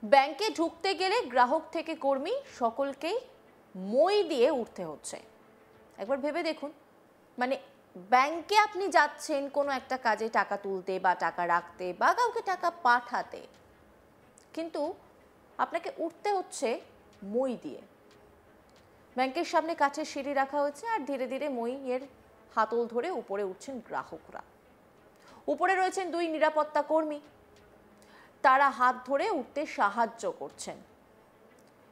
ব্যাংকে ঢুকতে গেলে গ্রাহক থেকে কর্মী সকলকেই মই দিয়ে উঠতে হচ্ছে। একবার ভেবে দেখুন, মানে ব্যাংকে আপনি যাচ্ছেন কোনো একটা কাজে টাকা তুলতে বা টাকা রাখতে বা কাউকে টাকা পাঠাতে, কিন্তু আপনাকে উঠতে হচ্ছে মই দিয়ে। ব্যাংকের সামনে কাঠের সিঁড়ি রাখা হয়েছে আর ধীরে ধীরে মইয়ের হাতল ধরে উপরে উঠছেন গ্রাহকরা। উপরে রয়েছেন দুই নিরাপত্তা কর্মী, তারা হাত ধরে উঠতে সাহায্য করছেন।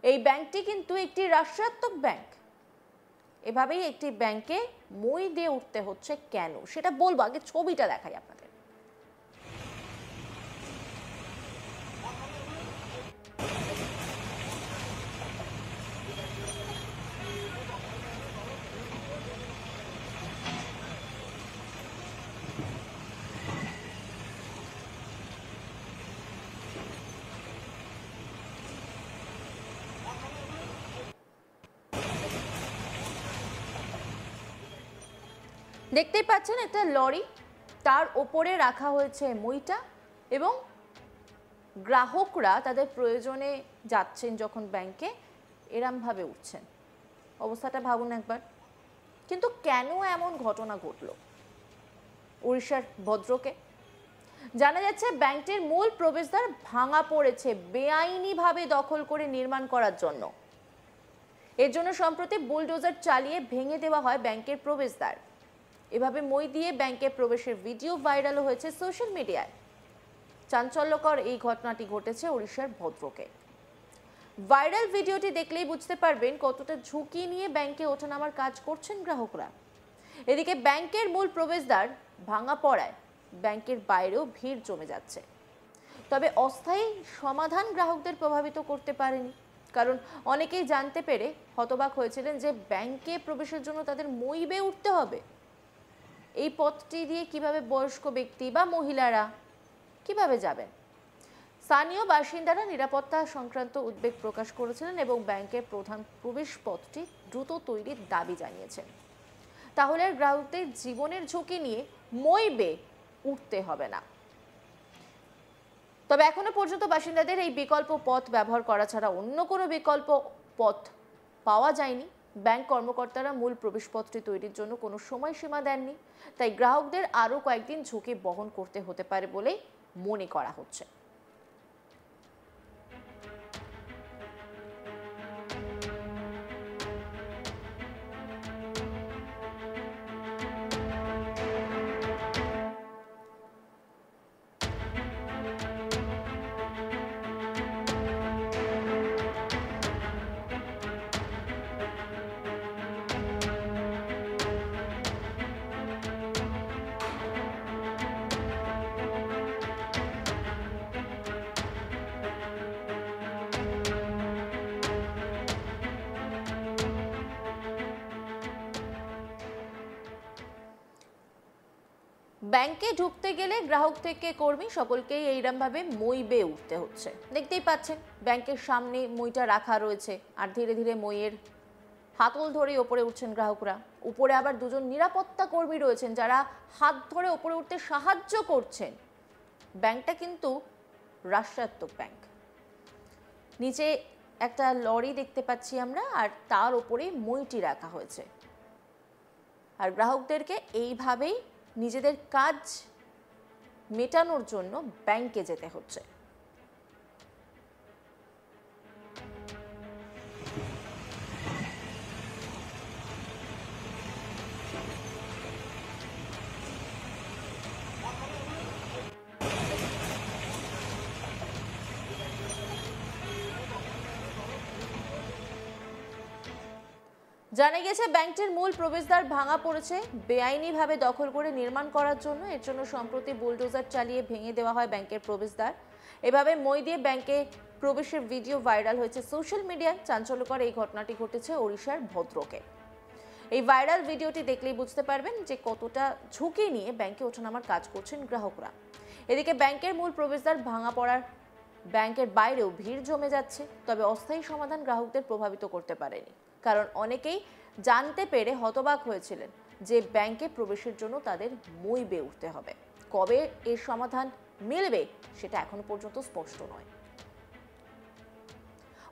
এই ব্যাংকটি কিন্তু একটি রাষ্ট্রায়ত্ত ব্যাংক। এভাবেই একটি ব্যাংকে মই দিয়ে উঠতে হচ্ছে কেন সেটা বলবো, আগে ছবিটা দেখাই আপনাদের। দেখতেই পাচ্ছেন একটা লরি, তার ওপরে রাখা হয়েছে মইটা এবং গ্রাহকরা তাদের প্রয়োজনে যাচ্ছেন যখন ব্যাংকে, এরমভাবে উঠছেন। অবস্থাটা ভাবুন একবার। কিন্তু কেন এমন ঘটনা ঘটলো উড়িষ্যার ভদ্রকে? জানা যাচ্ছে ব্যাংকটির মূল প্রবেশদ্বার ভাঙা পড়েছে বেআইনিভাবে দখল করে নির্মাণ করার জন্য। এর জন্য সম্প্রতি বুলডোজার চালিয়ে ভেঙে দেওয়া হয় ব্যাংকের প্রবেশদ্বার। এভাবে মই দিয়ে ব্যাংকে প্রবেশের ভিডিও ভাইরাল হয়েছে সোশ্যাল মিডিয়ায়। চাঞ্চল্যকর এই ঘটনাটি ঘটেছে উড়িষ্যার ভদ্রকে। ভাইরাল ভিডিওটি দেখলেই বুঝতে পারবেন কতটা ঝুঁকি নিয়ে ব্যাংকে ওঠানামার কাজ করছেন গ্রাহকরা। এদিকে ব্যাংকের মূল প্রবেশদ্বার ভাঙা পড়ায় ব্যাংকের বাইরেও ভিড় জমে যাচ্ছে। তবে অস্থায়ী সমাধান গ্রাহকদের প্রভাবিত করতে পারেনি, কারণ অনেকেই জানতে পেরে হতবাক হয়েছিলেন যে ব্যাংকে প্রবেশের জন্য তাদের মই বেয়ে উঠতে হবে। এই পথটি দিয়ে কিভাবে বয়স্ক ব্যক্তি বা মহিলারা কিভাবে যাবেন? স্থানীয় বাসিন্দারা নিরাপত্তা সংক্রান্ত উদ্বেগ প্রকাশ করেছিলেন এবং ব্যাংকের প্রধান প্রবেশ পথটি দ্রুত তৈরির দাবি জানিয়েছেন। তাহলে আর গ্রাহকদের জীবনের ঝুঁকি নিয়ে মই বেয়ে উঠতে হবে না। তবে এখনো পর্যন্ত বাসিন্দাদের এই বিকল্প পথ ব্যবহার করা ছাড়া অন্য কোনো বিকল্প পথ পাওয়া যায়নি। ব্যাংক কর্মকর্তারা মূল প্রবেশপথটি তৈরির জন্য কোনো সময়সীমা দেননি, তাই গ্রাহকদের আরও কয়েকদিন ঝুঁকি বহন করতে হতে পারে বলেই মনে করা হচ্ছে। ব্যাংকে ঢুকতে গেলে গ্রাহক থেকে কর্মী সকলকেই এইরকমভাবে মই বেয়ে উঠতে হচ্ছে। দেখতেই পাচ্ছেন ব্যাংকের সামনে মইটা রাখা রয়েছে আর ধীরে ধীরে মইয়ের হাতল ধরে ওপরে উঠছেন গ্রাহকরা। উপরে আবার দুজন নিরাপত্তা কর্মী রয়েছেন যারা হাত ধরে ওপরে উঠতে সাহায্য করছেন। ব্যাংকটা কিন্তু রাষ্ট্রায়ত্ত ব্যাংক। নিচে একটা লরি দেখতে পাচ্ছি আমরা, আর তার উপরে মইটি রাখা হয়েছে। আর গ্রাহকদেরকে এইভাবেই নিজেদের কাজ মেটানোর জন্য ব্যাংকে যেতে হচ্ছে। জানা গেছে ব্যাংকটির মূল প্রবেশদ্বার ভাঙা পড়েছে বেআইনিভাবে দখল করে নির্মাণ করার জন্য। এর জন্য সম্প্রতি বুলডোজার চালিয়ে ভেঙে দেওয়া হয় ব্যাংকের প্রবেশদ্বার। এভাবে মই দিয়ে ব্যাংকে প্রবেশের ভিডিও ভাইরাল হয়েছে সোশ্যাল মিডিয়ায়। চাঞ্চল্যকর এই ঘটনাটি ঘটেছে ওড়িশার ভদ্রকে। এই ভাইরাল ভিডিওটি দেখলেই বুঝতে পারবেন যে কতটা ঝুঁকি নিয়ে ব্যাংকে ওঠানামার কাজ করছেন গ্রাহকরা। এদিকে ব্যাংকের মূল প্রবেশদ্বার ভাঙা পড়ার ব্যাংকের বাইরেও ভিড় জমে যাচ্ছে। তবে অস্থায়ী সমাধান গ্রাহকদের প্রভাবিত করতে পারেনি, কারণ অনেকেই জানতে পেরে হতবাক হয়েছিলেন যে ব্যাংকে প্রবেশের জন্য তাদের মই বেয়ে উঠতে হবে। কবে এর সমাধান মিলবে সেটা এখনো পর্যন্ত স্পষ্ট নয়।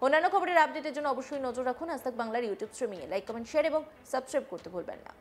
অন্যান্য খবরের আপডেটের জন্য অবশ্যই নজর রাখুন আজ তাক বাংলার ইউটিউব স্ট্রিমিংয়ে। লাইক, কমেন্ট, শেয়ার এবং সাবস্ক্রাইব করতে ভুলবেন না।